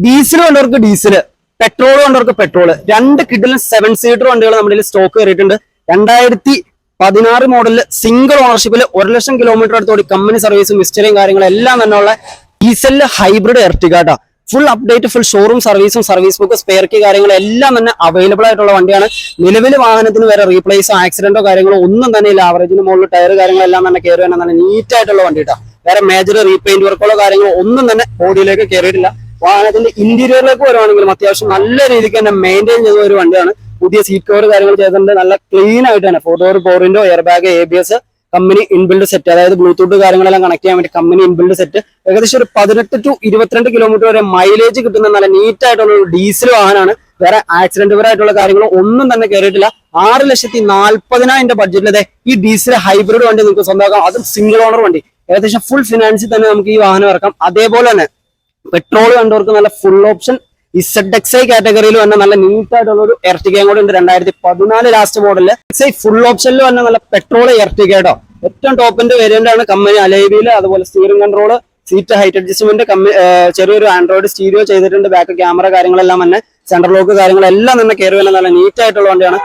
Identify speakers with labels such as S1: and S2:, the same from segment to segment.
S1: Diesel വേണ്ടവർക്ക് diesel, petrol വേണ്ടവർക്ക് petrol. രണ്ട് കിഡിലും 7 സീറ്റർ വണ്ടികൾ നമ്മുടെ സ്റ്റോക്ക് കയറിയിട്ടുണ്ട്. 2016 മോഡലിൽ സിംഗിൾ ഓണർഷിപ്പിൽ 1,00,000 കിലോമീറ്റർ അടുത്തോടി കമ്പനി സർവീസും ഹിസ്റ്ററിയും കാര്യങ്ങളും എല്ലാം തന്നെ ഉള്ള ഡീസലിൽ hybrid Ertiga. Full update, full showroom സർവീസും സർവീസ് ബുക്ക്, സ്പെയർ കീ കാര്യങ്ങളും എല്ലാം തന്നെ അവൈലബിൾ ആയിട്ടുള്ള വണ്ടിയാണ്. നിലവിൽ വാഹനത്തിന് വേറെ റീപ്ലേസോ ആക്സിഡന്റോ കാര്യങ്ങളോ ഒന്നും തന്നെ ഇല്ല. ആവറേജിന് മുകളിൽ ടയർ കാര്യങ്ങളെല്ലാം തന്നെ കയറി തന്നെ നല്ല നീറ്റ് ആയിട്ടുള്ള വണ്ടി കേട്ടോ. വേറെ മേജർ റീപെയിന്റ് വർക്കുകളോ കാര്യങ്ങളോ ഒന്നും തന്നെ ബോഡിയിലേക്ക് കയറിയിട്ടില്ല. വാഹനത്തിന്റെ ഇന്റീരിയറിലേക്ക് വരുവാണെങ്കിലും അത്യാവശ്യം നല്ല രീതിക്ക് തന്നെ മെയിൻറ്റെയിൻ ചെയ്ത ഒരു വണ്ടിയാണ്. പുതിയ സീറ്റ് കവർ കാര്യങ്ങൾ ചെയ്തിട്ടുണ്ട്. നല്ല ക്ലീൻ ആയിട്ട് തന്നെ 4 door power window, air bag, ABS, company inbuilt set, അതായത് ബ്ലൂടൂത്ത് കാര്യങ്ങളെല്ലാം കണക്ട് ചെയ്യാൻ വേണ്ടി കമ്പനി ഇൻബിൽഡ് സെറ്റ്. ഏകദേശം ഒരു 18 to 22 കിലോമീറ്റർ വരെ മൈലേജ് കിട്ടുന്ന നല്ല നീറ്റ് ആയിട്ടുള്ള ഒരു ഡീസൽ വാഹനമാണ്. വേറെ ആക്സിഡന്റ് പരമായിട്ടുള്ള കാര്യങ്ങളോ ഒന്നും തന്നെ കയറിയിട്ടില്ല. 6,40,000 ബഡ്ജറ്റിലെ ഈ ഡീസൽ ഹൈബ്രിഡ് വണ്ടി നിങ്ങൾക്ക് സ്വന്തമാക്കാം. അതും സിംഗിൾ ഓണർ വണ്ടി. ഏകദേശം ഫുൾ ഫിനാൻസിൽ തന്നെ നമുക്ക് ഈ വാഹനം ഇറക്കാം. അതേപോലെ തന്നെ പെട്രോൾ കണ്ടവർക്ക് നല്ല ഫുൾ ഓപ്ഷൻ ZXi കാറ്റഗറിയിൽ വന്ന നല്ല നീറ്റ് ആയിട്ടുള്ള ഒരു എർട്ടിഗയും കൂടെ ഉണ്ട്. 2014 ലാസ്റ്റ് മോഡലില് ഫുൾ ഓപ്ഷനിൽ വന്ന നല്ല പെട്രോൾ എർട്ടിഗ കേട്ടോ. ഏറ്റവും ടോപ്പിന്റെ വേരിയന്റ് ആണ്. കമ്പനി അലൈവിയില്, അതുപോലെ steering control, seat height adjustment, ചെറിയൊരു ആൻഡ്രോയിഡ് സ്റ്റീരിയോ ചെയ്തിട്ടുണ്ട്. ബാക്ക് ക്യാമറ കാര്യങ്ങളെല്ലാം തന്നെ, സെൻട്രൽ ലോക്ക് കാര്യങ്ങളെല്ലാം തന്നെ കയറി വരുന്ന നല്ല നീറ്റ് ആയിട്ടുള്ള വണ്ടിയാണ്.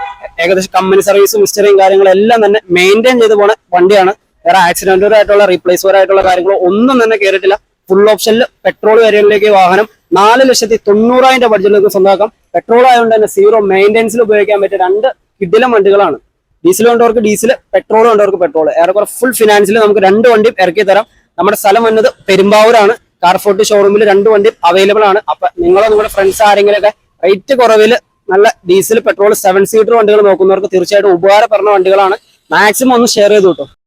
S1: ഏകദേശം കമ്പനി സർവീസും ഹിസ്റ്ററിയും കാര്യങ്ങളെല്ലാം തന്നെ മെയിൻറ്റെയിൻ ചെയ്ത് പോണ വണ്ടിയാണ്. വേറെ ആക്സിഡന്റോ ആയിട്ടുള്ള റീപ്ലേസ് ആയിട്ടുള്ള കാര്യങ്ങളോ ഒന്നും തന്നെ കയറിയിട്ടില്ല. ഫുൾ ഓപ്ഷനിൽ പെട്രോൾ വേരിയന്റിലേക്ക് വാഹനം 4,90,000 ബഡ്ജറ്റിലേക്ക് സ്വന്തമാക്കാം. പെട്രോൾ ആയതുകൊണ്ട് തന്നെ സീറോ മെയിൻ്റെനൻസിൽ ഉപയോഗിക്കാൻ പറ്റിയ രണ്ട് കിഡിലം വണ്ടികളാണ്. ഡീസൽ വേണ്ടവർക്ക് ഡീസൽ, പെട്രോൾ വേണ്ടവർക്ക് പെട്രോൾ. ഏറെക്കുറെ ഫുൾ ഫിനാൻസിൽ നമുക്ക് 2 വണ്ടിയും ഇറക്കി തരാം. നമ്മുടെ സ്ഥലം വന്നത് പെരുമ്പാവൂരാണ്. കാർഫോർട്ട് ഷോറൂമിൽ 2 വണ്ടിയും അവൈലബിൾ ആണ്. അപ്പൊ നിങ്ങളോ നിങ്ങളുടെ ഫ്രണ്ട്സ് ആരെങ്കിലുമൊക്കെ റേറ്റ് കുറവിൽ നല്ല ഡീസൽ, പെട്രോൾ 7 സീറ്റർ വണ്ടികൾ നോക്കുന്നവർക്ക് തീർച്ചയായിട്ടും ഉപകാരപ്പെടുന്ന വണ്ടികളാണ്. മാക്സിമം ഒന്ന് ഷെയർ ചെയ്ത് കിട്ടും.